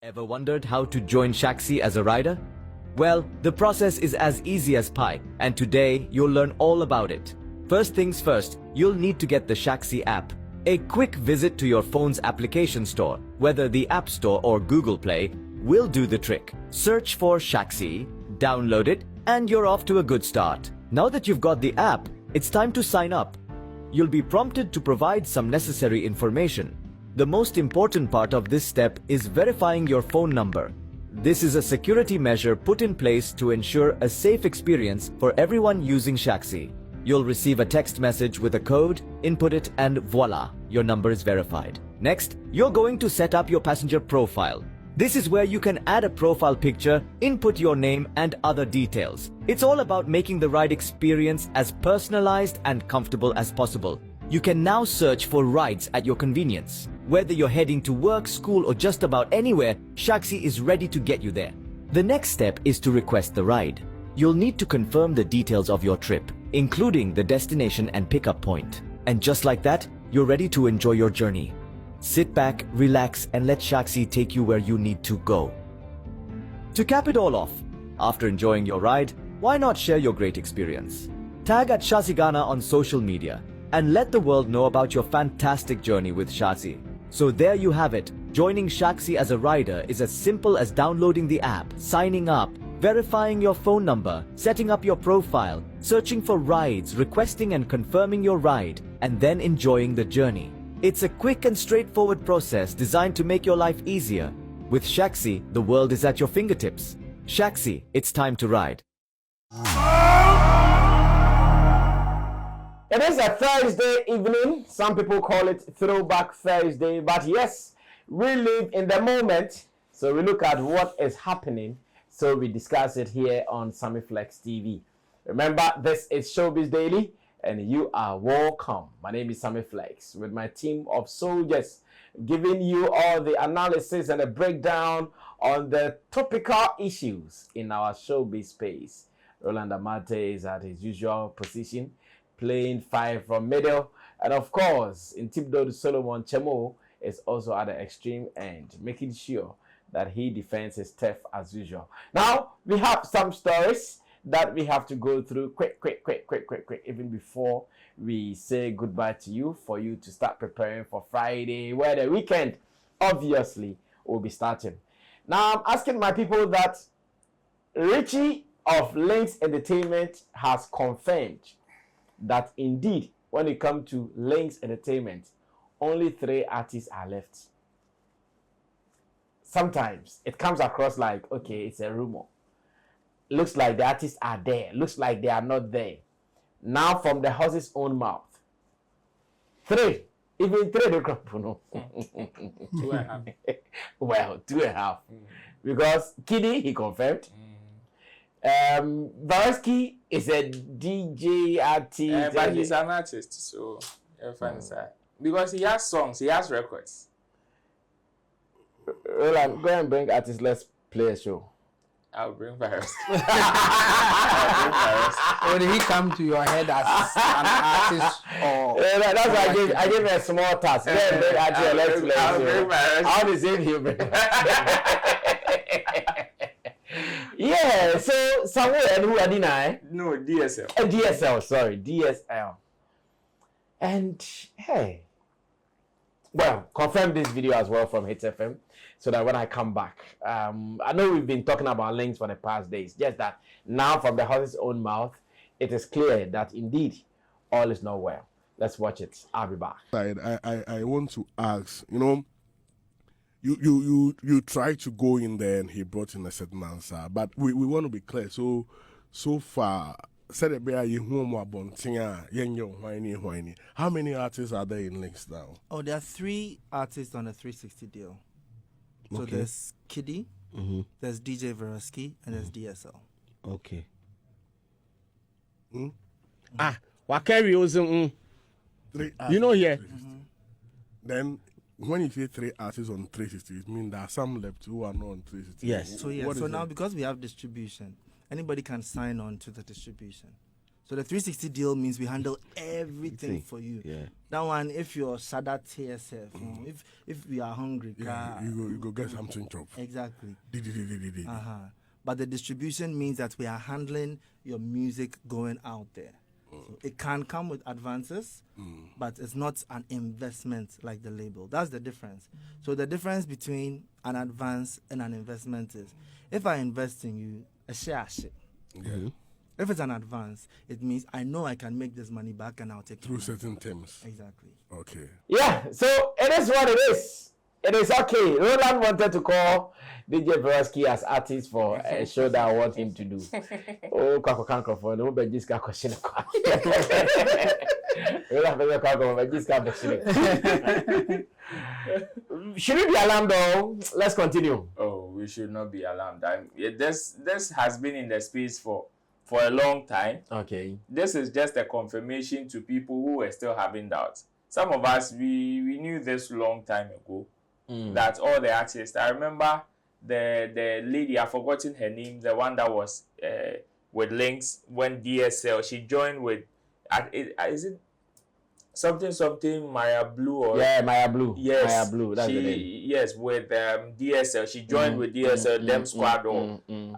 Ever wondered how to join Shaxi as a rider? Well, the process is as easy as pie, and today you'll learn all about it. First things first, you'll need to get the Shaxi app. A quick visit to your phone's application store, whether the App Store or Google Play, will do the trick. Search for Shaxi, download it, and you're off to a good start. Now that you've got the app, it's time to sign up. You'll be prompted to provide some necessary information. The most important part of this step is verifying your phone number. This is a security measure put in place to ensure a safe experience for everyone using Shaxi. You'll receive a text message with a code, input it, and voila, your number is verified. Next, you're going to set up your passenger profile. This is where you can add a profile picture, input your name, and other details. It's all about making the ride experience as personalized and comfortable as possible. You can now search for rides at your convenience. Whether you're heading to work, school, or just about anywhere, Shaxi is ready to get you there. The next step is to request the ride. You'll need to confirm the details of your trip, including the destination and pickup point. And just like that, you're ready to enjoy your journey. Sit back, relax, and let Shaxi take you where you need to go. To cap it all off, after enjoying your ride, why not share your great experience? Tag at Shaxi Ghana on social media and let the world know about your fantastic journey with Shaxi. So there you have it. Joining Shaxi as a rider is as simple as downloading the app, signing up, verifying your phone number, setting up your profile, searching for rides, requesting and confirming your ride, and then enjoying the journey. It's a quick and straightforward process designed to make your life easier. With Shaxi, the world is at your fingertips. Shaxi, it's time to ride. It is a Thursday evening. Some people call it Throwback Thursday. But yes, we live in the moment. So we look at what is happening. So we discuss it here on Sammy Flex TV. Remember, this is Showbiz Daily. And you are welcome. My name is Sammy Flex with my team of soldiers giving you all the analysis and a breakdown on the topical issues in our showbiz space. Roland Amate is at his usual position, playing 5 from middle. And of course, in Tipdo Solomon Chemo is also at the extreme end, making sure that he defends his turf as usual. Now, we have some stories that we have to go through quick, even before we say goodbye to you, for you to start preparing for Friday, where the weekend, obviously, will be starting. Now, I'm asking my people that Richie of Lynx Entertainment has confirmed that indeed, when it comes to Lynx Entertainment, only 3 artists are left. Sometimes it comes across like, okay, it's a rumor. Looks like the artists are there. Looks like they are not there. Now, from the horse's own mouth. 3. Even 3 the crop, you know. 2.5. Well, 2.5. Because Kiddy, he confirmed. Varsky is a DJ artist. But he's an artist, so because he has songs, he has records. Roland, go and bring artists. Let's play a show. I'll bring virus. Or did he come to your head as an artist? Or that's why I gave a small task. Then bring artists. Let's play a show. How does it you bring? Yeah, so somewhere who are denying? No, DSL. DSL, sorry, DSL. And hey, well, confirm this video as well from Hits FM, so that when I come back, I know we've been talking about Lynx for the past days, just that now from the horse's own mouth, it is clear that indeed all is not well. Let's watch it. I'll be back. I want to ask, you know, you try to go in there and he brought in a certain answer, but we want to be clear. So far, said it be how many artists are there in Lynx now? oh, there are 3 artists on a 360 deal. So Okay. there's Kiddy, there's DJ Veroski, and there's DSL. Okay. Wakari was 3 artists. You know here. Then when you say 3 artists on 360, it means there are some left who are not on 360. Yes. So yeah, What so is now it? because we have distribution, anybody can sign on to the distribution. So the 360 deal means we handle everything for you. Yeah. That one, if you're sad at TSF, if we are hungry, You go get something chop. exactly. Di. But the distribution means that we are handling your music going out there. So it can come with advances, but it's not an investment like the label. That's the difference. So the difference between an advance and an investment is, if I invest in you, a share. Yeah. If it's an advance, it means I know I can make this money back and I'll take Through it. certain terms. Exactly. Okay. Yeah, so it is what it is. It is okay. Roland wanted to call DJ Broski as artist for a show that I want him to do. Oh, Kako Kanko for no, but just Kako Shinako. Should we be alarmed though? Let's continue. Oh, we should not be alarmed. This has been in the space for a long time. Okay. This is just a confirmation to people who were still having doubts. Some of us, we knew this long time ago, that all the artists, I remember the lady, I've forgotten her name, the one that was with Lynx when DSL, she joined with, is it something Maya Blue or Maya Blue. Yes, Maya Blue. That's the name. Yes, with DSL. She joined with DSL, them squad.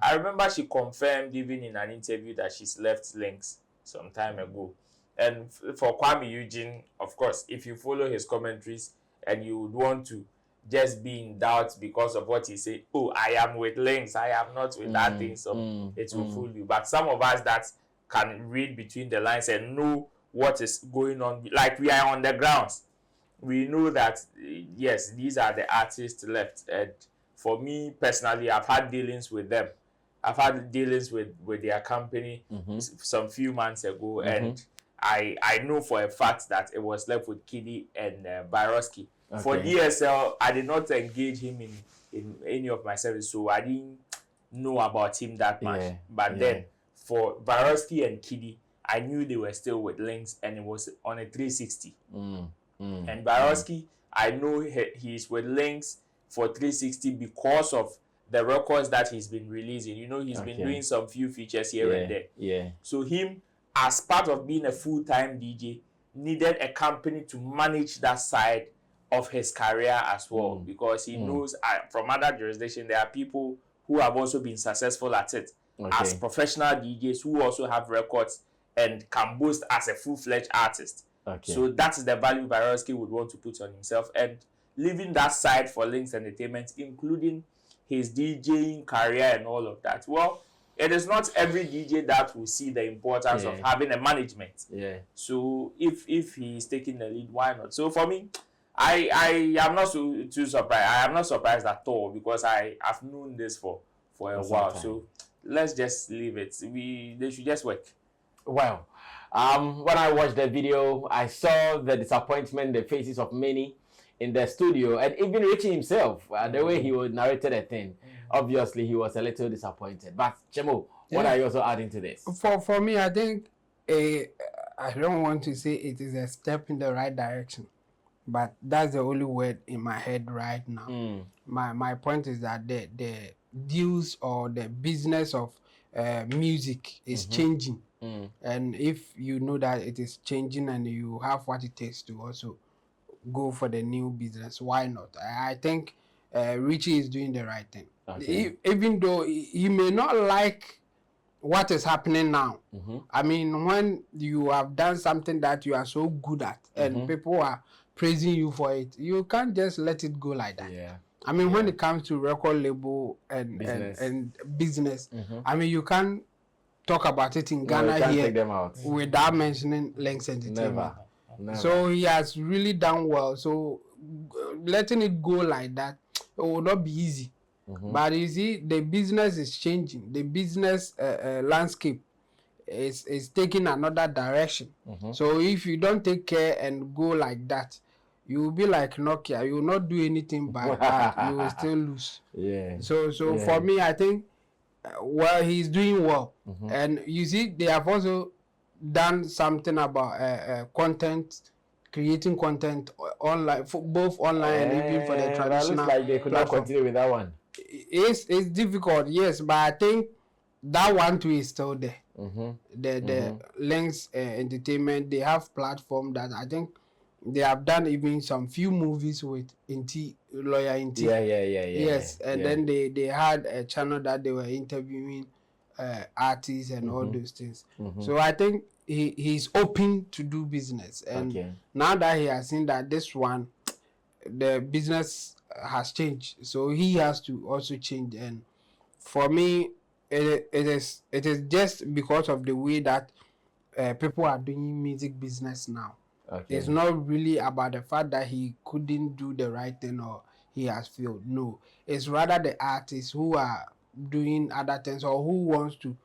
I remember she confirmed even in an interview that she's left Lynx some time ago. And for Kwame Eugene, of course, if you follow his commentaries and you would want to just be in doubt because of what he said, oh, I am with Lynx, I am not with that thing, so it will fool you. But some of us that can read between the lines and know what is going on, like we are on the grounds, we know that yes, these are the artists left. And for me personally, I've had dealings with them. I've had dealings with their company some few months ago, and I know for a fact that it was left with Kiddy and Baroski. Okay. For DSL, I did not engage him in any of my service, so I didn't know about him that much. But then for Baroski and Kiddy, I knew they were still with Lynx, and it was on a 360. And Baroski, I know he's with Lynx for 360 because of the records that he's been releasing. You know, he's been doing some few features here and there. Yeah. So him, as part of being a full-time DJ, needed a company to manage that side of his career as well, because he knows from other jurisdictions there are people who have also been successful at it as professional DJs who also have records and can boast as a full-fledged artist. So that is the value Baroski would want to put on himself, and leaving that side for Lynx Entertainment, including his DJing career and all of that. Well, it is not every DJ that will see the importance of having a management. So if he is taking the lead, why not? So for me, I am not too surprised. I am not surprised at all, because I have known this for a while. So let's just leave it. They should just work. Well, when I watched the video, I saw the disappointment in the faces of many in the studio, and even Richie himself, the way he would narrated a thing. Obviously, he was a little disappointed. But Chemo, what are you also adding to this? For me, I think I don't want to say it is a step in the right direction, but that's the only word in my head right now. My point is that the deals or the business of music is changing, and if you know that it is changing and you have what it takes to also go for the new business, why not? I think Richie is doing the right thing. Even though he may not like what is happening now. I mean, when you have done something that you are so good at and people are praising you for it, you can't just let it go like that. I mean, when it comes to record label and business, I mean, you can't talk about it in Ghana here without mentioning Lynx Entertainment. Never. So he has really done well. So letting it go like that, it will not be easy. But you see, the business is changing. The business landscape is taking another direction. So if you don't take care and go like that, you will be like Nokia. You will not do anything but you will still lose. So for me, I think, well, he's doing well. And you see, they have also done something about content, creating content online, for both online and even for the traditional. Looks like they could not continue with that one. It's difficult, yes, but I think that one too is still there. The Lynx Entertainment, they have platform that I think they have done even some few movies with lawyer Inti. Yeah. Yes, and then they had a channel that they were interviewing artists and all those things. So I think he's open to do business, and now that he has seen that this one, the business has changed, so he has to also change. And for me, it is just because of the way that people are doing music business now. It's not really about the fact that he couldn't do the right thing or he has failed. No, it's rather the artists who are doing other things or who wants to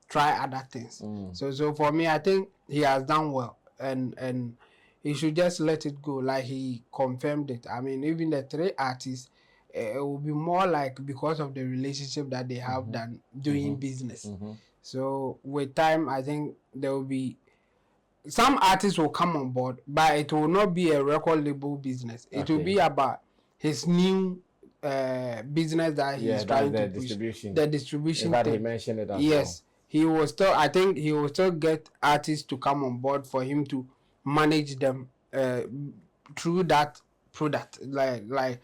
try other things. So for me, I think he has done well, and he should just let it go. Like he confirmed it. I mean, even the 3 artists, it will be more like because of the relationship that they have than doing business. So with time, I think there will be some artists will come on board, but it will not be a record label business. It will be about his new business that he's trying to push. The distribution that thing. He mentioned it as yes, he will still. I think he will still get artists to come on board for him to manage them through that product. Like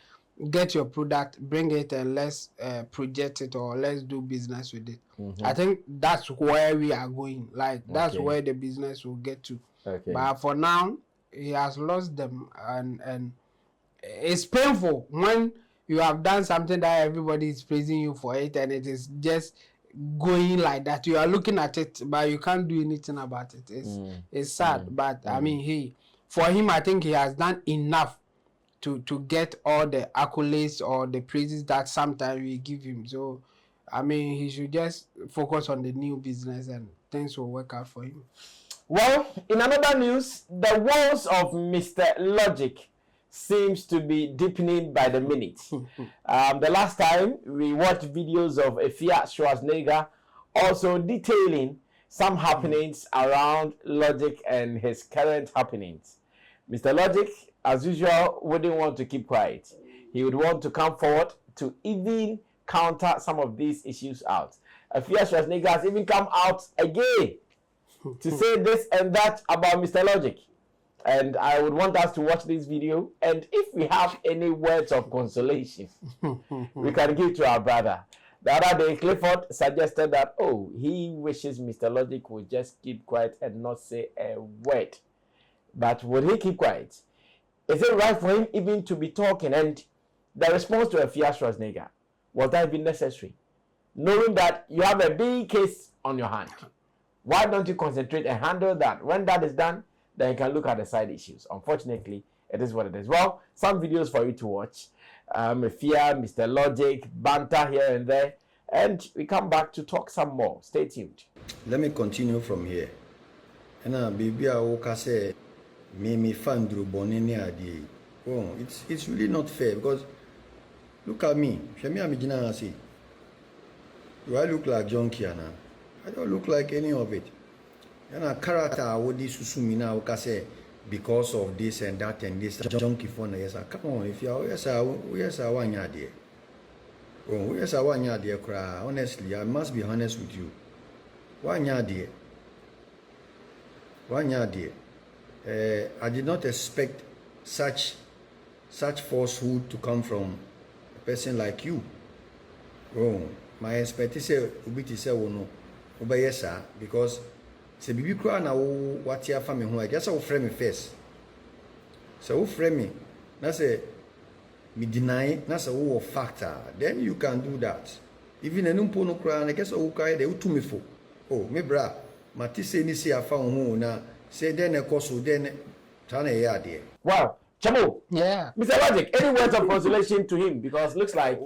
get your product, bring it, and let's project it or let's do business with it. I think that's where we are going. Like that's where the business will get to. But for now, he has lost them, and it's painful when you have done something that everybody is praising you for it, and it is just going like that. You are looking at it, but you can't do anything about it. It's sad, but I mean, for him, I think he has done enough to get all the accolades or the praises that sometimes we give him. So, I mean, he should just focus on the new business and things will work out for him. Well, in another news, the woes of Mr. Logic seems to be deepening by the minute. The last time we watched videos of Afia Schwarzenegger also detailing some happenings around Logic and his current happenings. Mr. Logic, as usual, wouldn't want to keep quiet. He would want to come forward to even counter some of these issues out. Afia Schwarzenegger has even come out again to say this and that about Mr. Logic. And I would want us to watch this video. And if we have any words of consolation, we can give to our brother. The other day, Clifford suggested that, he wishes Mr. Logic would just keep quiet and not say a word. But would he keep quiet? Is it right for him even to be talking? And the response to Afia Schwarzenegger, was that even necessary? Knowing that you have a big case on your hand, why don't you concentrate and handle that? When that is done, then you can look at the side issues. Unfortunately, it is what it is. Well, some videos for you to watch. Afia, Mr. Logic, banter here and there. And we come back to talk some more. Stay tuned. Let me continue from here. And baby, I will say, me fan idea. Oh, it's really not fair because look at me. Do I look like junkie now? I don't look like any of it. And a character would this susumina say because of this and that and this junkie phone. Yes, come on, if you are yes, I want your dear. Oh, yes, I want your dear cry. Honestly, I must be honest with you. 1 year dear. 1 year dear. I did not expect such falsehood to come from a person like you. Oh, my expectation would be to say, oh no, yes, because say bibi kura na wo watia fa me ho I guess I will frame me first. So wo frame me, na say me deny na say wo factor, then you can do that. Even enumpo no kura na guess wo kai de utu me fo. Oh, me bra, mati say ni say afa ho na say then e koso then tana e ade. Wow, Chamo. Yeah. Mr. Logic, any words of consolation to him? Because looks like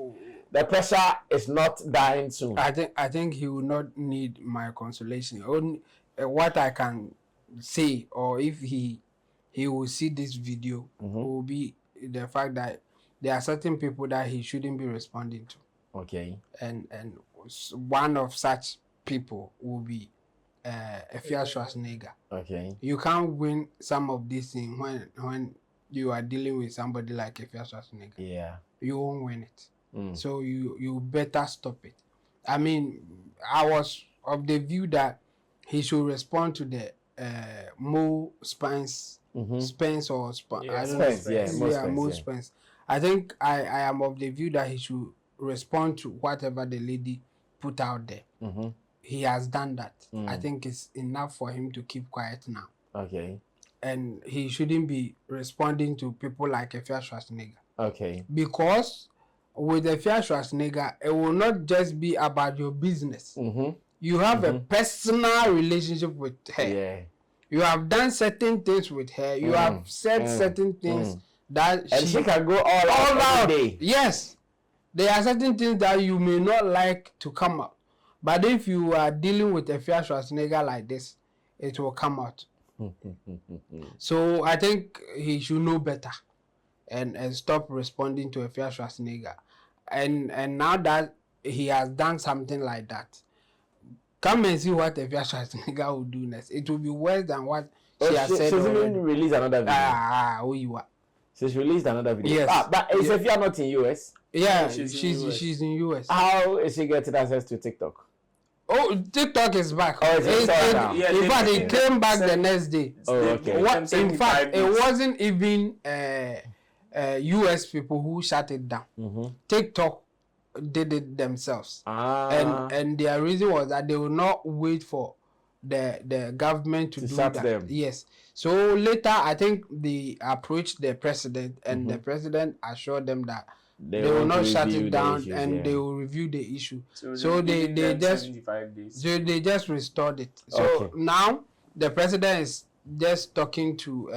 the pressure is not dying soon. I think he will not need my consolation. Only what I can say, or if he will see this video, will be the fact that there are certain people that he shouldn't be responding to. Okay. And one of such people will be Afia Schwarzenegger. Okay. You can't win some of these things when you are dealing with somebody like Afia Schwarzenegger. Yeah. You won't win it. So you better stop it. I mean, I was of the view that he should respond to the Mo Spence, Spence or Spence. Yeah, I don't know. Spence, yeah, Mo Spence, Mo yeah. Spence. I think I am of the view that he should respond to whatever the lady put out there. He has done that. I think it's enough for him to keep quiet now. Okay. And he shouldn't be responding to people like Afia Schwarzenegger. Okay. Because with Afia Schwarzenegger, it will not just be about your business. You have a personal relationship with her. Yeah. You have done certain things with her. You have said certain things that And she can go all out every day. Yes. There are certain things that you may not like to come out. But if you are dealing with a Afia Schwarzenegger like this, it will come out. So I think he should know better and stop responding to a Afia Schwarzenegger. And now that he has done something like that, come and see what Afia Schwarzenegger will do next. It will be worse than what she has said She's already. even released another video. Who you are? She's released another video. Yes. But is Afia not in US? Yeah, she's she's in US. How is she getting access to TikTok? Oh, TikTok is back. Oh, it's now. Yeah, in fact, it came back the send- next day. Oh, okay. What, in 75 fact, it days. wasn't even US people who shut it down. TikTok did it themselves. And their reason was that they will not wait for the government to do shut that. them. Yes. So later, I think they approached the president, and the president assured them that they will want to not shut review it the down, issues, and yeah. they will review the issue. So they giving them just 75 days. so they just restored it. So Okay. now the president is just talking to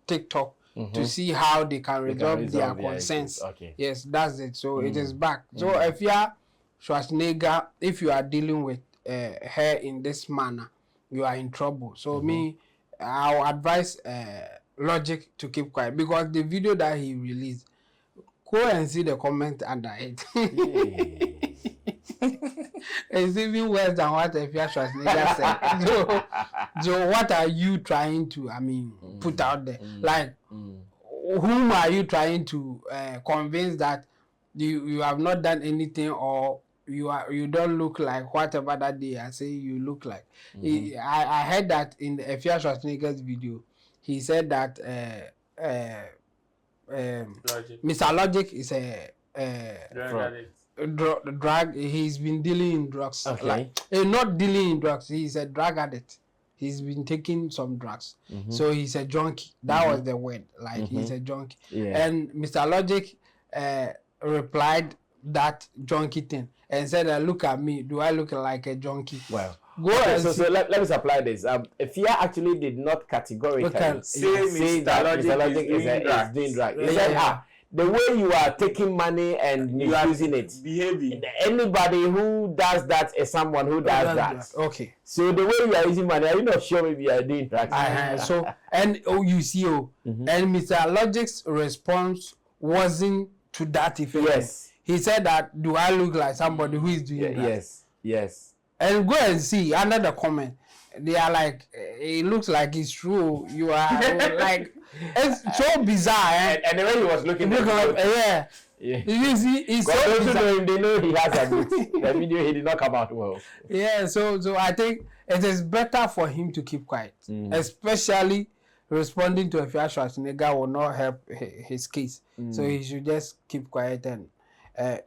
TikTok to see how they can resolve their resolve their concerns. issues. Okay. Yes, that's it. So it is back. So if you are Schwarzenegger, if you are dealing with her in this manner, you are in trouble. So me, I'll advise Logic to keep quiet, because the video that he released, go and see the comment under it. It's even worse than what Afia Schwarzenegger said. So what are you trying to, put out there? Like, whom are you trying to convince that you have not done anything, or you don't look like whatever that they are saying you look like? I heard that in Afia Schwarzenegger's video, he said that Logic. Mr. Logic is a Drug addict. drug. He's been dealing in drugs. Okay. Not dealing in drugs. He's a drug addict. He's been taking some drugs. So he's a junkie. That was the word. Like, he's a junkie. Yeah. And Mr. Logic replied that junkie thing and said, look at me. Do I look like a junkie? Well, Go and see. so let me supply this. Afia actually did not categorically Okay. say that Mr. Logic is doing drugs. He said, the way you are taking money and You are misusing it, behaving. anybody who does that is someone who does that. Okay. So the way you are using money, are you not sure maybe you are doing drugs? So, and and Mr. Logic's response wasn't to that effect. Yes. He said that, do I look like somebody who is doing that? Yes. And go and see under the comment. They are like, it looks like it's true. You are like, it's so bizarre. And the way he was looking Look like, yeah. You see, it's But so those who bizarre. know him, they know he has a bit. The video, he did not come out well. Yeah, so I think it is better for him to keep quiet, especially responding to Afia Schwarzenegger will not help his case. So he should just keep quiet, and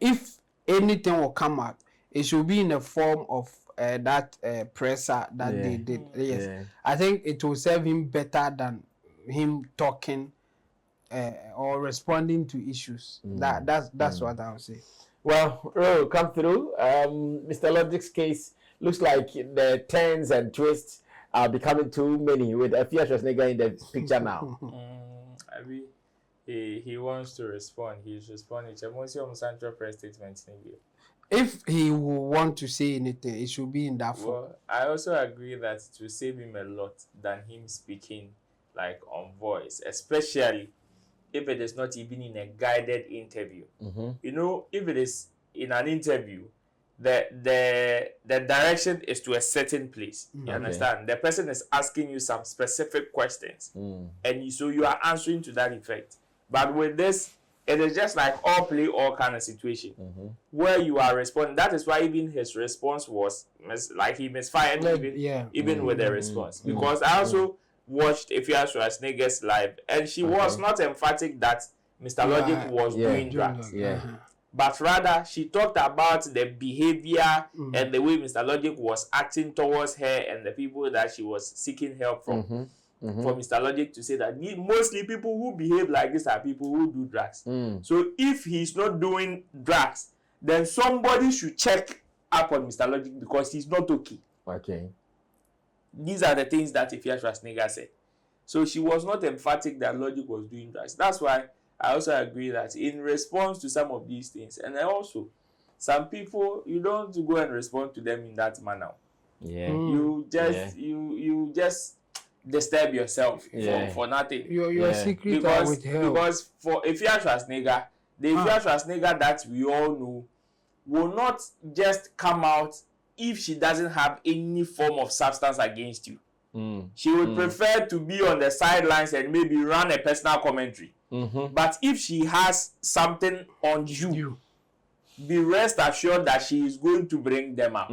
if anything will come out, it should be in the form of that presser that they did. Yes, Yeah. I think it will serve him better than him talking or responding to issues. That's what I would say. Well, Ro, come through. Mr. Logic's case looks like the turns and twists are becoming too many with Afia Schwarzenegger in the picture now. I mean, he wants to respond. He's responding. Chemosi Central Press statement. If he will want to say anything, it should be in that form. Well, I also agree that it will save him a lot than him speaking like on voice, especially if it is not even in a guided interview. You know, if it is in an interview, the direction is to a certain place. You understand? The person is asking you some specific questions, and so you are answering to that effect. But with this, it is just like all play all kind of situation where you are responding. That is why even his response was like he misfired even with the response. Because I also watched Afia Schwarzenegger's live, and she was not emphatic that Mr. Logic was doing drugs. But rather, she talked about the behavior and the way Mr. Logic was acting towards her and the people that she was seeking help from. For Mr. Logic to say that mostly people who behave like this are people who do drugs. So if he's not doing drugs, then somebody should check up on Mr. Logic because he's not okay. Okay. These are the things that Afia Schwarzenegger said. So she was not emphatic that Logic was doing drugs. That's why I also agree that in response to some of these things, and then also some people, you don't go and respond to them in that manner. You just disturb yourself for nothing. Your secret with help. Because for Afia Schwarzenegger, the Afia Schwarzenegger that we all know will not just come out if she doesn't have any form of substance against you. She would prefer to be on the sidelines and maybe run a personal commentary. But if she has something on you, be rest assured that she is going to bring them out.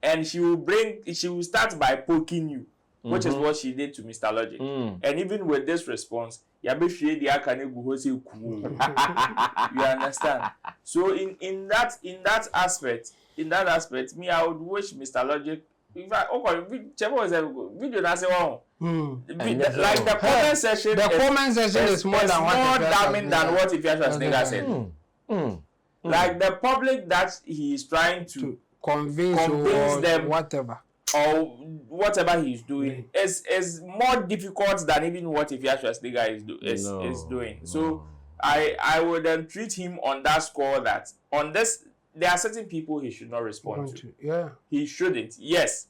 And she will start by poking you. Which is what she did to Mr. Logic. And even with this response, you understand? So in that aspect, me, I would wish Mr. Logic, in fact, like the comment section, is more than what damning than what Afia Schwarzenegger said. Like the public that he is trying to convince them, whatever. Or whatever he's doing is more difficult than even what Afia Schwarzenegger is doing. So I would treat him on that score that on this there are certain people he should not respond to. Yeah. He shouldn't. Yes.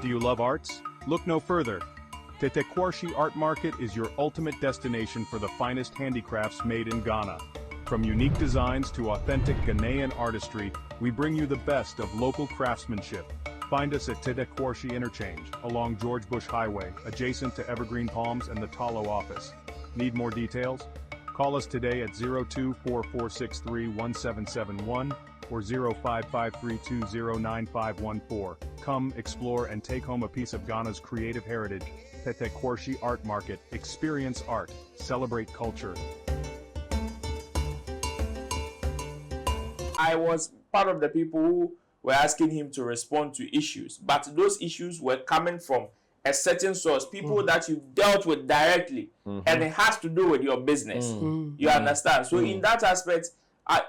Do you love arts? Look no further. Tetekwarshi Art Market is your ultimate destination for the finest handicrafts made in Ghana. From unique designs to authentic Ghanaian artistry, we bring you the best of local craftsmanship. Find us at Tetekwarshi Interchange, along George Bush Highway, adjacent to Evergreen Palms and the Talo office. Need more details? Call us today at 0244631771 or 0553209514. Come, explore, and take home a piece of Ghana's creative heritage. Tetekwarshi Art Market. Experience art. Celebrate culture. I was part of the people who were asking him to respond to issues, but those issues were coming from a certain source, people that you've dealt with directly, and it has to do with your business. You understand? So in that aspect,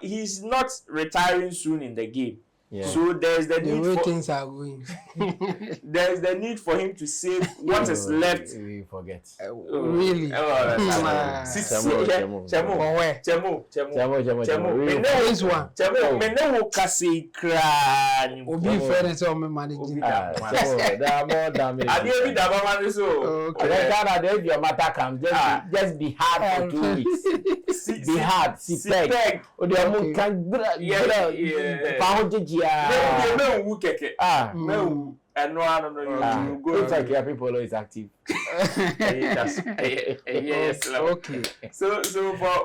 he's not retiring soon in the game. So there's the need way for things are going. there's the need for him to save what is left. We forget. Really? This one. Obi fairness on me managing. There are more damage. Okay. Your matter come, just be hard for 2 weeks. Be hard, peg. It's like your people is active. Yes. Okay. So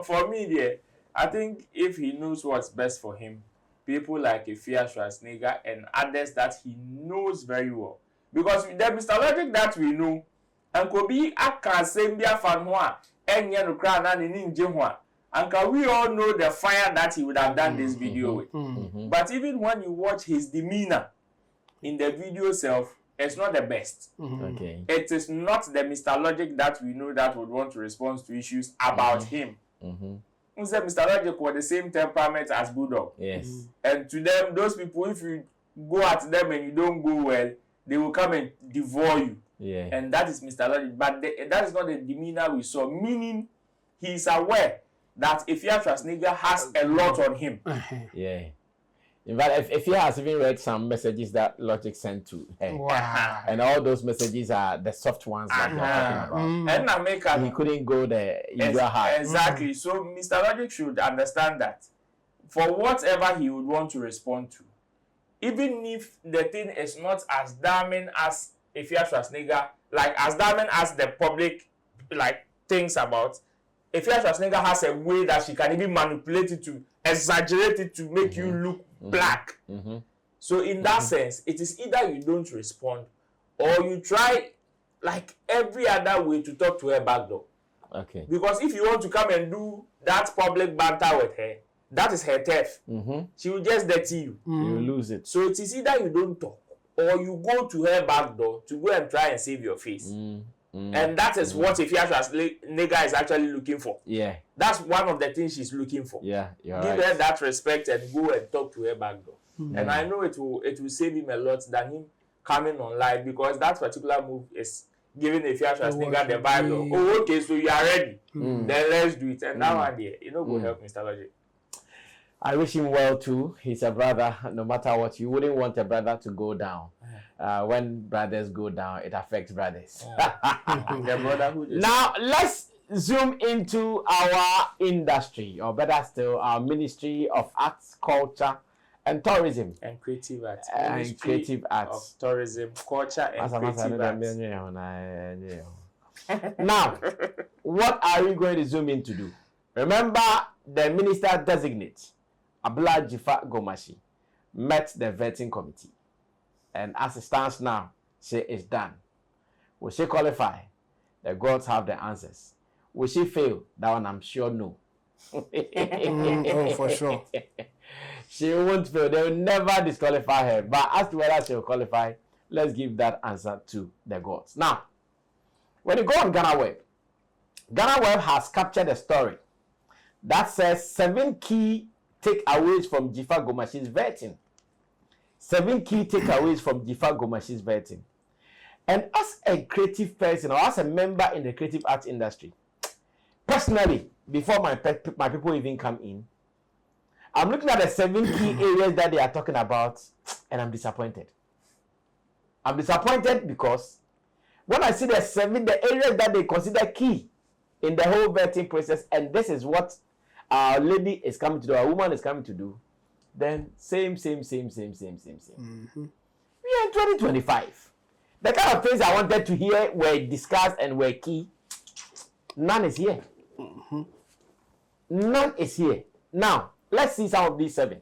for me, there, I think if he knows what's best for him, people like Afia Schwarzenegger and others that he knows very well, because the Mr. Logic that we know, and could be a Kasembia fanwa, and Yanukra and Ninja. And we all know the fire that he would have done this video with. But even when you watch his demeanor in the video itself, it's not the best. Okay. It is not the Mr. Logic that we know that would want to respond to issues about him. Mr. Logic was the same temperament as Bulldog. Yes. And to them, those people, if you go at them and you don't go well, they will come and devour you. Yeah. And that is Mr. Logic. But that is not the demeanor we saw. Meaning, he is aware that Afia Schwarzenegger has a lot on him. Yeah. In fact, if he has even read some messages that Logic sent to her, Wow. and all those messages are the soft ones that they're talking about. And I make He couldn't go the usual high. Exactly. So Mr. Logic should understand that for whatever he would want to respond to, even if the thing is not as damning as Afia Schwarzenegger, like as damning as the public like thinks about, Afia Schwarzenegger has a way that she can even manipulate it to exaggerate it to make you look black. So in that sense, it is either you don't respond or you try like every other way to talk to her back door. Okay. Because if you want to come and do that public banter with her, that is her turf. She will just dirty you. You will lose it. So it is either you don't talk or you go to her back door to go and try and save your face. And that is what Afia Schwarzenegger is actually looking for. Yeah. That's one of the things she's looking for. Yeah. You're Give right. her that respect and go and talk to her back door. And I know it will save him a lot than him coming on live, because that particular move is giving Afia Schwarzenegger the vibe. Oh, okay, so you are ready. Then let's do it. And that one there, you know, go help Mr. Logic. I wish him well too. He's a brother. No matter what, you wouldn't want a brother to go down. When brothers go down, it affects brothers. The brotherhood is Now let's zoom into our industry, or better still, our Ministry of Arts, Culture, and Tourism. and creative arts. And Ministry creative arts. of tourism, culture, and creative arts. Now, what are we going to zoom in to do? Remember, the minister designate, Abla Jifa Gomashi, met the vetting committee. And as it stands now, she is done. Will she qualify? The gods have the answers. Will she fail? That one I'm sure no. Oh, for sure. She won't fail. They will never disqualify her. But as to whether she will qualify, let's give that answer to the gods. Now, when you go on Ghana Web has captured a story that says 7 key takeaways from Jifa Gomashi's vetting. 7 key takeaways from Jifa Gomashi's vetting. And as a creative person, or as a member in the creative arts industry, personally, before my people even come in, I'm looking at the 7 key areas that they are talking about, and I'm disappointed. I'm disappointed because when I see the areas that they consider key in the whole vetting process, and this is what our lady is coming to do, our woman is coming to do, then same. We are in 2025. The kind of things I wanted to hear were discussed and were key. None is here. None is here. Now, let's see some of these 7.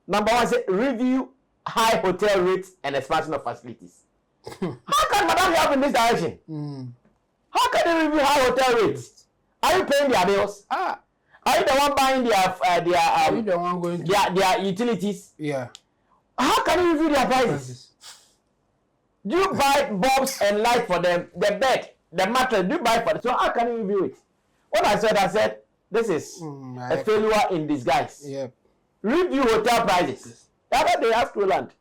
Number 1 says review high hotel rates and expansion of facilities. How can Madam help in this direction? How can they review high hotel rates? Are you paying their bills? Are you the one buying Are you the one going to? their utilities? Yeah. How can you review their prices? Do you buy bulbs and light for them? The bed, the mattress, do you buy for them? So how can you review it? What I said, this is a failure in disguise. Yeah. Review hotel prices. The other day asked Roland,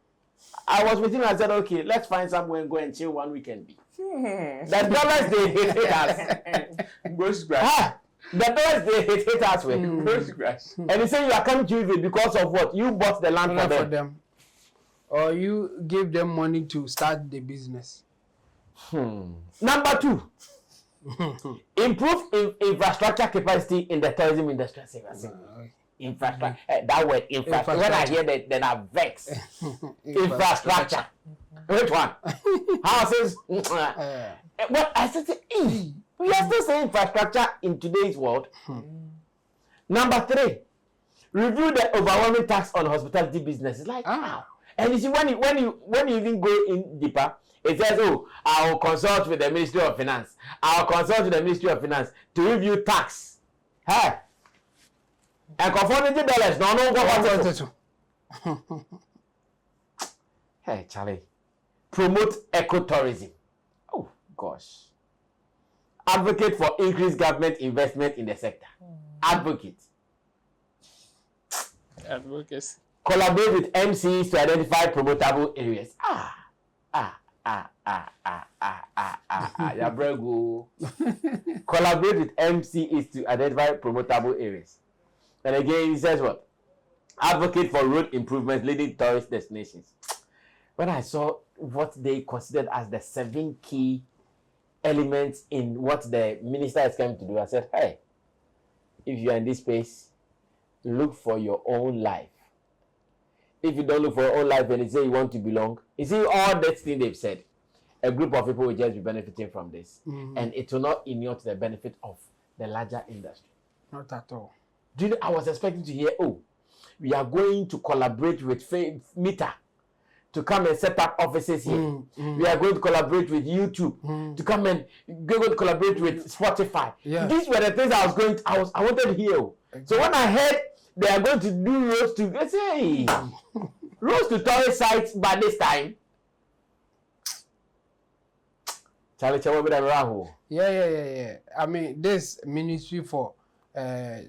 I was with him and I said, okay, let's find somewhere and go and chill one weekend. The dollars they hate us. The dollars they hate us with. And he said you are coming to it because of what? You bought the land for them. Or you give them money to start the business. Number 2. Improve infrastructure capacity in the tourism industry. Infrastructure. That word, infrastructure. When I hear that, then I vex. Infrastructure. Which one? Houses. What I said, we are still saying infrastructure in today's world. Number 3, review the overwhelming tax on hospitality business. It's like, wow. And you see, when you even go in deeper, it says, oh, I will consult with the Ministry of Finance. I will consult with the Ministry of Finance to review tax. Hey. And conformity dollars, no go. Hey, Charlie. Promote ecotourism. Oh, gosh. Advocate for increased government investment in the sector. Advocate. advocacy. Collaborate with MCs to identify promotable areas. Yabrego. Collaborate with MCs to identify promotable areas. And again, he says what? advocate for road improvement leading tourist destinations. When I saw what they considered as the 7 key elements in what the minister is coming to do, I said, hey, if you are in this space, look for your own life. If you don't look for your own life and you say you want to belong, you see all that thing they've said, a group of people will just be benefiting from this. And it will not inure to the benefit of the larger industry. Not at all. Do you know, I was expecting to hear, oh, we are going to collaborate with Meta to come and set up offices here. We are going to collaborate with YouTube to come and we're going to collaborate with Spotify. Yeah. These were the things I wanted to hear. Exactly. So when I heard they are going to do roads to, let's say, roads to tourist sites by this time. Yeah. I mean, this ministry for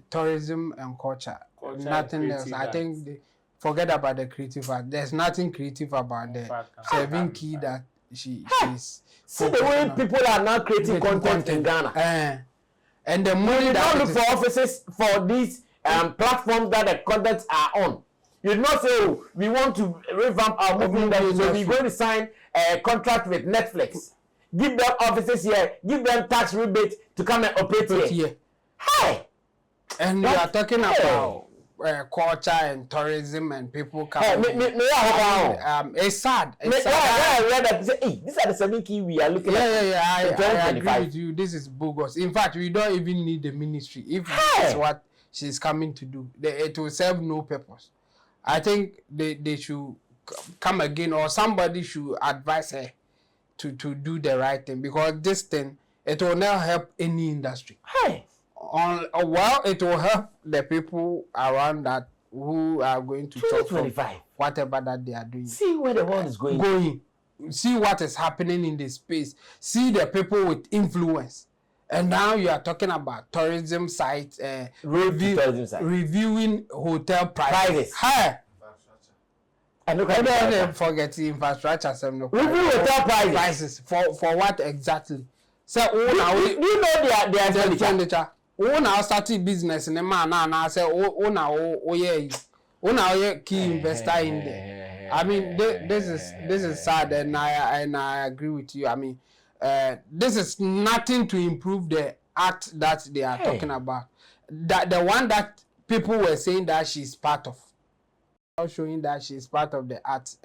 tourism and culture nothing else. I think they forget about the creative art. There's nothing creative about the 7 key that she's. See the way people are now creating content in Ghana. And the money you that don't look for offices for these platforms that the contents are on. You do not say, oh, we want to revamp our movement, so we're going to sign a contract with Netflix. Give them offices here, give them tax rebate to come and operate here. Hey! And we are talking about culture and tourism and people coming. It's sad. It's sad. These are the 7 key we are looking at. I agree with you. This is bogus. In fact, we don't even need the ministry. If this is what she's coming to do, it will serve no purpose. I think they should come again, or somebody should advise her to do the right thing, because this thing, it will not help any industry. Well, it will help the people around that who are going to talk from whatever that they are doing. See where the world is going. See what is happening in the space. See the people with influence. And now you are talking about tourism sites, reviewing hotel prices. And don't forget the infrastructure. Review hotel prices for what exactly? So, you know their expenditure. Now starting business in the man now say key investor in there. I mean, this is sad, and I agree with you. I mean, this is nothing to improve the act that they are talking about. That the one that people were saying that she's part of, showing that she's part of the art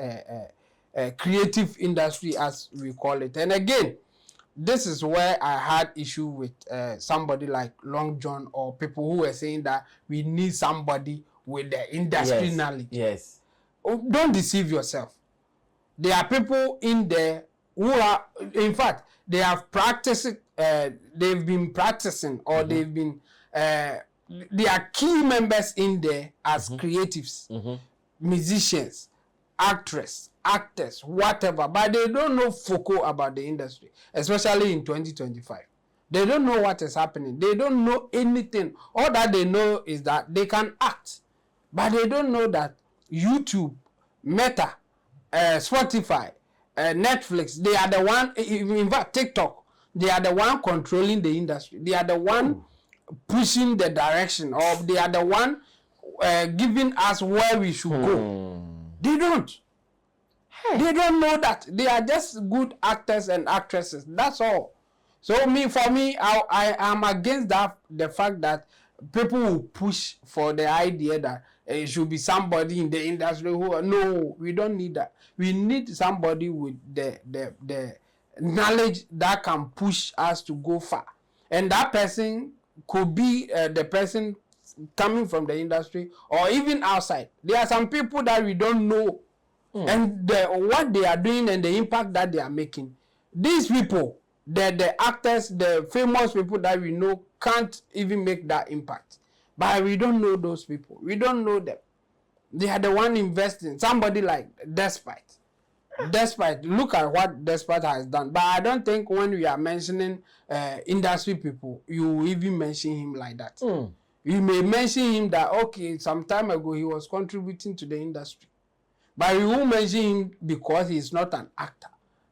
creative industry, as we call it. And again, this is where I had issue with somebody like Long John, or people who were saying that we need somebody with the industry knowledge. Yes. Don't deceive yourself. There are people in there who are, in fact, they have practiced, they've been practicing, or they've been, they are key members in there as creatives, musicians, actors, whatever, but they don't know foco about the industry, especially in 2025. They don't know what is happening. They don't know anything. All that they know is that they can act, but they don't know that YouTube, Meta, Spotify, Netflix, they are the one, in fact, TikTok, they are the one controlling the industry. They are the one pushing the direction, or they are the one giving us where we should go. They don't. They don't know that. They are just good actors and actresses. That's all. So for me, I am against that, the fact that people will push for the idea that it should be somebody in the industry who, no, we don't need that. We need somebody with the knowledge that can push us to go far. And that person could be the person coming from the industry or even outside. There are some people that we don't know and what they are doing and the impact that they are making. These people, the actors, the famous people that we know can't even make that impact. But we don't know those people. We don't know them. They are the one investing. Somebody like Despite. Look at what Despite has done. But I don't think when we are mentioning industry people, you even mention him like that. You may mention him that, okay, some time ago he was contributing to the industry. But you won't mention him because he is not an actor.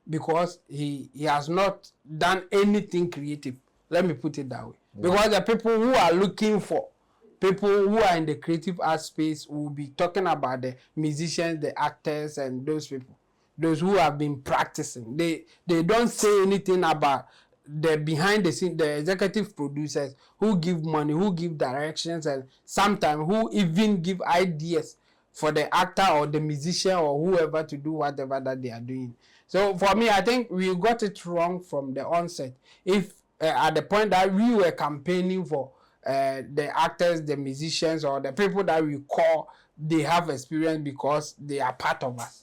Because he has not done anything creative. Let me put it that way. Because the people who are looking for people who are in the creative art space will be talking about the musicians, the actors, and those people, those who have been practicing. They don't say anything about the behind the scene, the executive producers who give money, who give directions, and sometimes who even give ideas for the actor or the musician or whoever to do whatever that they are doing. So for me, I think we got it wrong from the onset. If at the point that we were campaigning for the actors, the musicians, or the people that we call they have experience because they are part of us.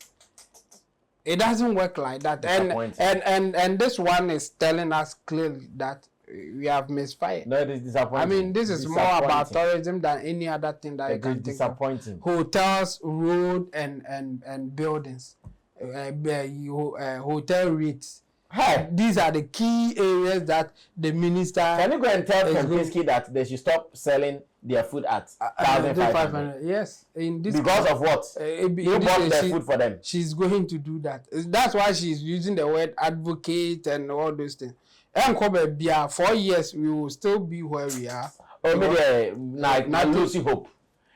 It doesn't work like that. And this one is telling us clearly that we have misfired. No, it is disappointing. I mean, this is more about tourism than any other thing that you can think of. Hotels, road, and buildings, hotel rates. Hey, these are the key areas that the minister. Can you go and tell Kempinski that they should stop selling their food at 1,500? Yes, in this because of what? You bought their food for them. She's going to do that. That's why she's using the word advocate and all those things. And 4 years we will still be where we are. Oh, maybe not losing hope.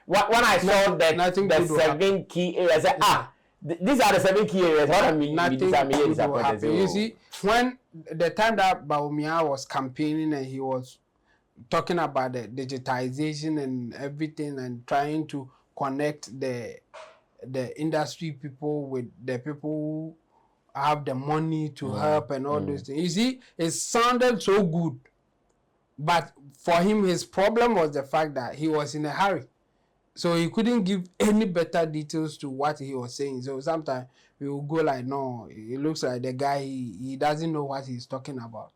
When I saw the 7 key areas, I said, these are the 7 key areas. What I mean, you see, when the time that Bawumia was campaigning and he was talking about the digitization and everything and trying to connect the industry people with the people who have the money to help and all those things. You see, it sounded so good. But for him, his problem was the fact that he was in a hurry. So he couldn't give any better details to what he was saying. So sometimes we will go like, no, it looks like the guy, he doesn't know what he's talking about.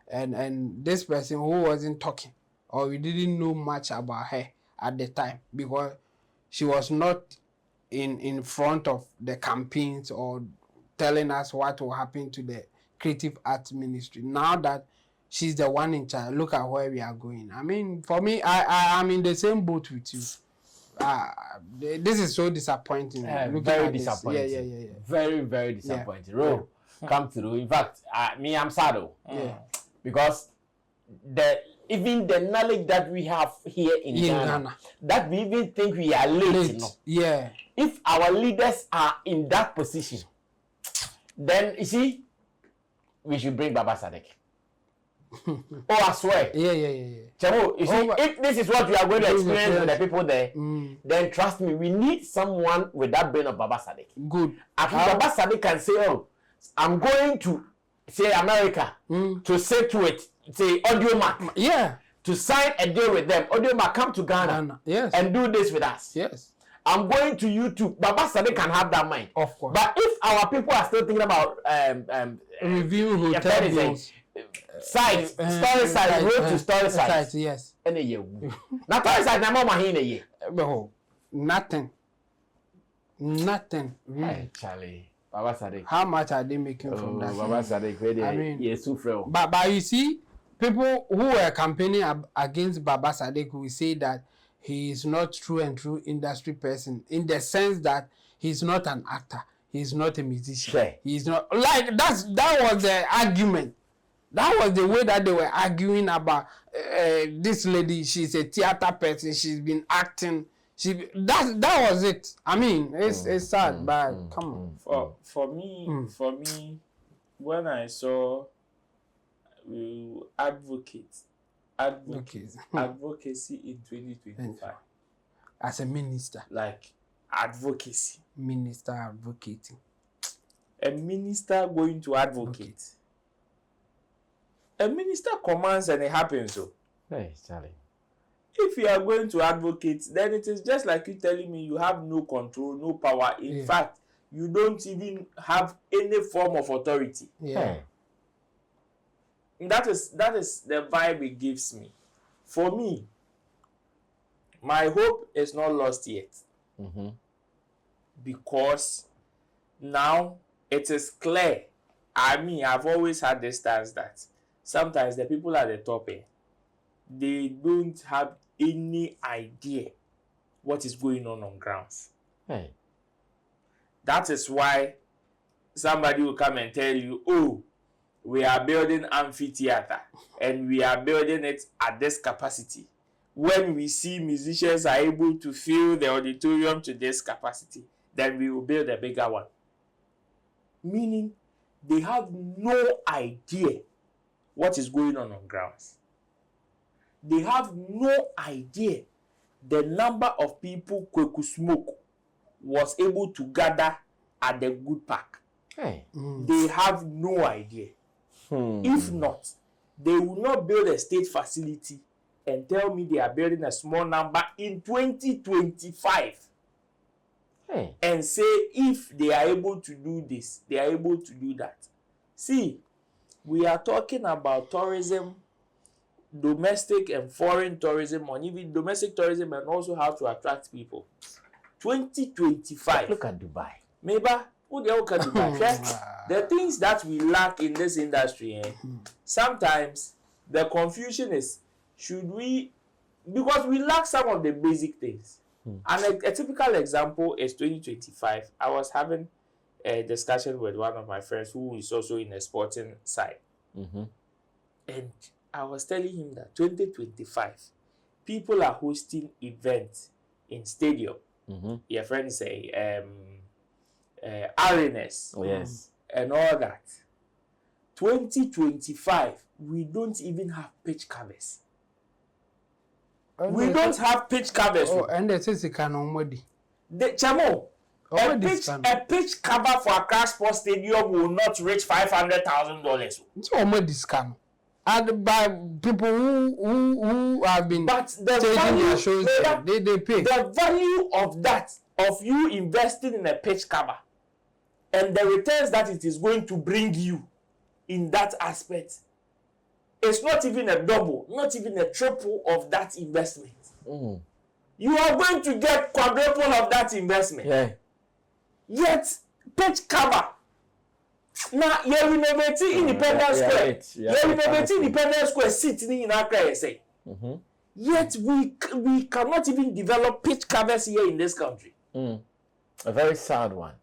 And this person who wasn't talking, or we didn't know much about her at the time, because she was not in front of the campaigns or telling us what will happen to the creative arts ministry. Now that she's the one in charge, look at where we are going. I mean, for me, I'm in the same boat with you. This is so disappointing. Very disappointing. Yeah. Very, very disappointing. Ro, come through. In fact, I'm sad. Because even the knowledge that we have here in Ghana, that we even think we are late. You know? Yeah. If our leaders are in that position, then you see, we should bring Baba Sadek. Oh, I swear. Yeah. Chamu, you see, if this is what we are going to experience with the people there, then trust me, we need someone with that brain of Baba Sadek. Good. Baba Sadek can say, oh, I'm going to say America to say to it, say Audio Mac. Yeah. To sign a deal with them. Audio Mac, come to Ghana. Yes. And do this with us. Yes. I'm going to YouTube. Baba Sadek can have that mind. Of course. But if our people are still thinking about review hotel bills, sites, story sites, road to story sites. Yes. And a year. Now, story sites, now more in a year. Nothing. Hey, Charlie. Baba Sadek. How much are they making from that? Baba Sadek, I mean, yes, but you see, people who were campaigning against Baba Sadek will say that he is not true industry person, in the sense that he's not an actor, he's not a musician. Sure. He's not like that was the argument. That was the way that they were arguing about this lady. She's a theater person. She's been acting. That was it. I mean, it's sad, but come on. For me, when I saw advocacy in 2025 as a minister, like advocacy, minister advocating, a minister going to advocate. A minister commands and it happens. So, hey, Charlie. If you are going to advocate, then it is just like you telling me you have no control, no power. In fact, you don't even have any form of authority. Yeah. That is the vibe it gives me. For me, my hope is not lost yet. Because now it is clear. I mean, I've always had the stance that sometimes the people at the top, they don't have any idea what is going on grounds. Hey. That is why somebody will come and tell you, oh, we are building amphitheater and we are building it at this capacity. when we see musicians are able to fill the auditorium to this capacity, then we will build a bigger one. Meaning, they have no idea what is going on grounds. They have no idea the number of people Kweku Smoke was able to gather at the Good Park. Hey. They have no idea. If not, they will not build a state facility and tell me they are building a small number in 2025. Hey. And say if they are able to do this, they are able to do that. See, we are talking about tourism, domestic and foreign tourism, or even domestic tourism, and also how to attract people. 2025. Look at Dubai. Maybe who they look at Dubai. The things that we lack in this industry, sometimes the confusion is, should we, because we lack some of the basic things. And a typical example is 2025. I was having a discussion with one of my friends who is also in the sporting side. And I was telling him that 2025, people are hosting events in stadium. Your friends say arenas. Oh, yes. And all that. 2025, we don't even have pitch covers. We don't have pitch covers. Oh, and the says can already. The Chamo, a pitch cover for Accra Sports Stadium will not reach $500,000. It's already scam. And by people who have been but the taking value, their shows, they pay. The value of that, of you investing in a pitch cover, and the returns that it is going to bring you in that aspect, it's not even a double, not even a triple of that investment. You are going to get quadruple of that investment. Yeah. Yet, pitch cover. Now, you renovate Independence Square. You renovate Independence Square sitting in Accra, say. Yet, we cannot even develop pitch covers here in this country. A very sad one.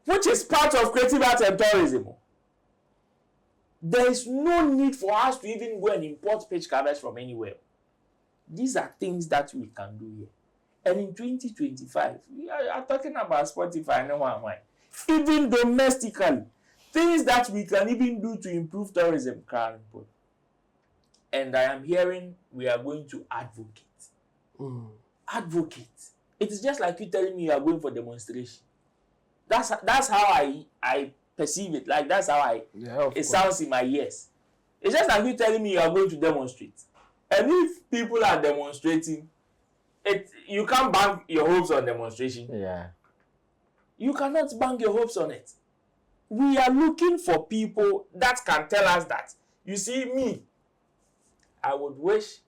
Which is part of creative arts and tourism. There is no need for us to even go and import pitch covers from anywhere. These are things that we can do here. And in 2025, we are talking about Spotify, no one mind. Even domestically, things that we can even do to improve tourism. And I am hearing we are going to advocate. Advocate. It is just like you telling me you are going for demonstration. That's how I perceive it. Like that's how it sounds in my ears. It's just like you telling me you are going to demonstrate. And if people are demonstrating, you can't bank your hopes on demonstration. Yeah. You cannot bank your hopes on it. We are looking for people that can tell us that. You see, me, I would wish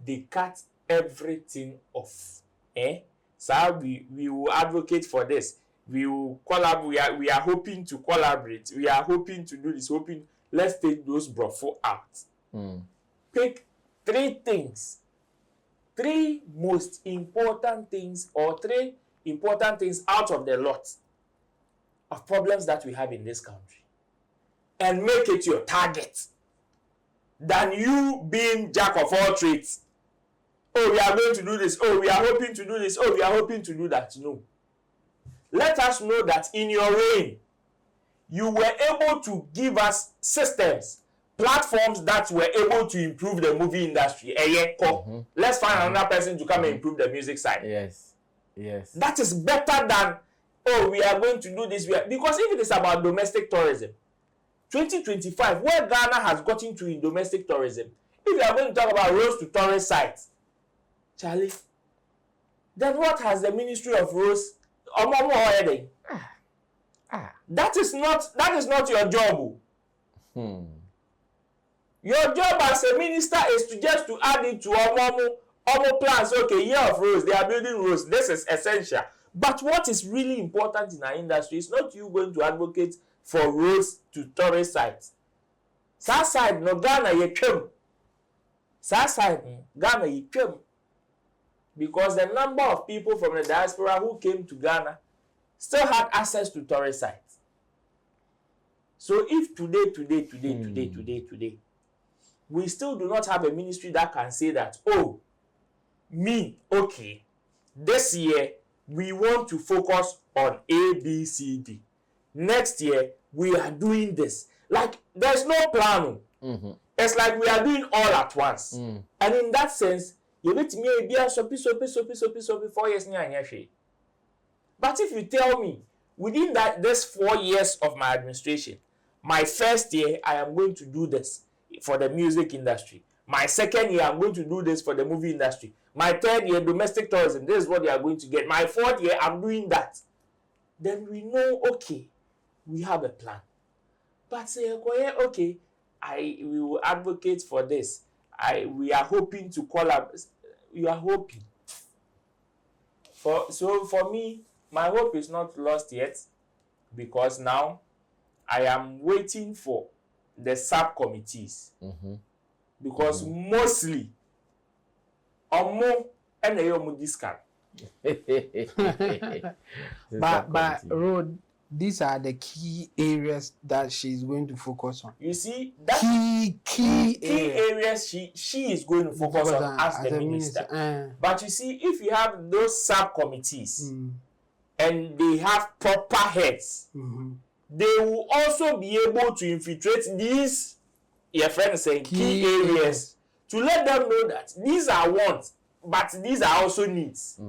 they cut everything off. So we will advocate for this. We will collaborate. We are hoping to collaborate. We are hoping to do this. Let's take those brofo out. Pick 3 things. 3 most important things, or 3 important things out of the lot of problems that we have in this country, and make it your target, than you being jack of all trades. Oh, we are going to do this. Oh, we are hoping to do this. Oh, we are hoping to do that. No. Let us know that in your reign, you were able to give us systems, platforms that were able to improve the movie industry. Let's find another person to come and improve the music side. Yes. Yes. That is better than, oh, we are going to do this. Because if it is about domestic tourism, 2025, where Ghana has gotten to in domestic tourism, if you are going to talk about roads to tourist sites, Charlie, then what has the Ministry of Roads already? That is not your job. Your job as a minister is to just to add it to our plans. Okay, year of roads, they are building roads. This is essential. But what is really important in our industry is not you going to advocate for roads to tourist sites. South side no Ghana ye twem. South side Ghana ye twem. Because the number of people from the diaspora who came to Ghana still had access to tourist sites. So if today, we still do not have a ministry that can say that, oh, me, okay, this year we want to focus on A, B, C, D. Next year we are doing this. Like there's no plan. It's like we are doing all at once. And in that sense, you bet me be a soppy 4 years near. But if you tell me within this 4 years of my administration, my first year I am going to do this for the music industry. My second year I'm going to do this for the movie industry. My third year domestic tourism, this is what you are going to get. My fourth year I'm doing that. Then we know, okay, we have a plan. But say, okay, we will advocate for this. We are hoping to collaborate. You are hoping. So for me, my hope is not lost yet, because now I am waiting for the subcommittees. Because mostly, and discount. But Road, these are the key areas that she's going to focus on. You see, that key areas she is going to focus on as the minister. But you see, if you have those subcommittees and they have proper heads, they will also be able to infiltrate these, your friend saying, key areas, to let them know that these are wants, but these are also needs.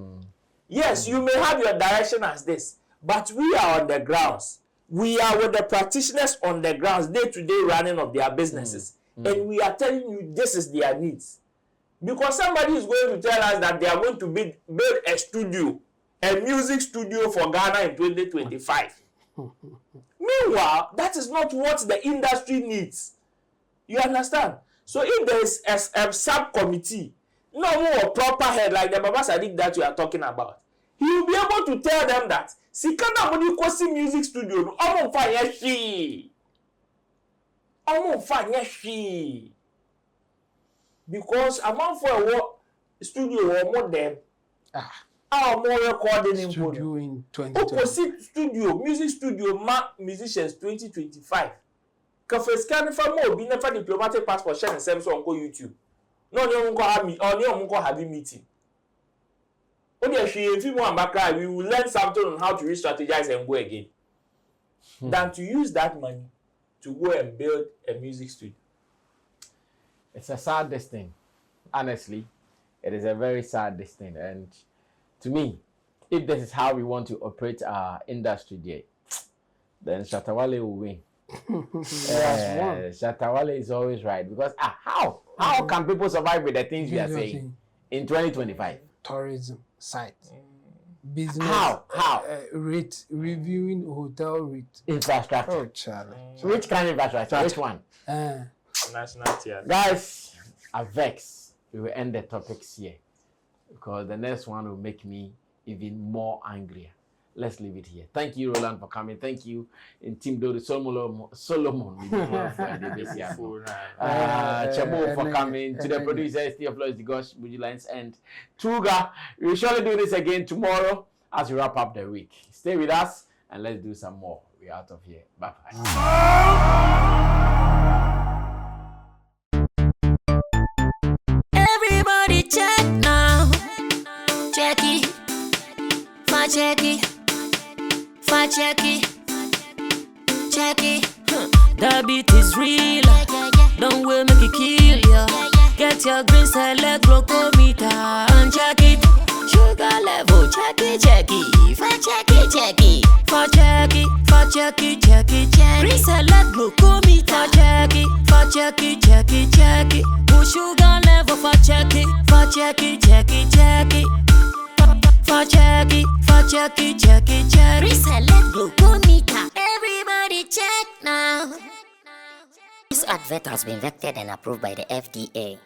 Yes, you may have your direction as this, but we are on the grounds. We are with the practitioners on the grounds, day-to-day running of their businesses. And we are telling you this is their needs. Because somebody is going to tell us that they are going to build a studio, a music studio for Ghana in 2025. Meanwhile, that is not what the industry needs. You understand? So if there is a subcommittee, no more proper head like the Baba Sadiq that you are talking about, he will be able to tell them that Sikana Modi Kosi music studio, Omo Fanyashi. Because among for a studio or more them, our more recording in studio in 2020. Opposite studio, music studio, musicians 2025. Cafe scan for more, be never diplomatic passport, share and service on YouTube. No, you won't have me, or you won't have a meeting. Only if you want back, we will learn something on how to re-strategize and go again. Than to use that money to go and build a music studio. It's a sad thing. Honestly, it is a very sad thing. And to me, if this is how we want to operate our industry there, then Shatawale will win. Shatawale is always right, because how can people survive with the things we are saying in 2025? Tourism site, business, how rate, reviewing hotel rate, infrastructure. Oh, Charlie. Which kind of infrastructure? Which one? National theater. Guys, I vex. We will end the topics here, because the next one will make me even more angrier. Let's leave it here. Thank you, Roland, for coming. Thank you, in Team Dodo Solomon. Chamo for coming. To the producer, Steve Floyd, the Gosh, Bujilines, and Tuga. We will surely do this again tomorrow as we wrap up the week. Stay with us and let's do some more. We're out of here. Bye bye. Everybody check now. Check it. Check it. Check it. Check it. The beat is real. Don't wait, make it kill ya. Get your green select glucometer and check it. Sugar level, check it. Check it. Check it. Check it. Check it. Check it. Check it. Green select glucometer. Check it. Check it. Check it. Check it. Put sugar level for check it. Check it. Check it. Check it. Check it, check it. Reselect glucometer. Everybody check now. This advert has been vetted and approved by the FDA.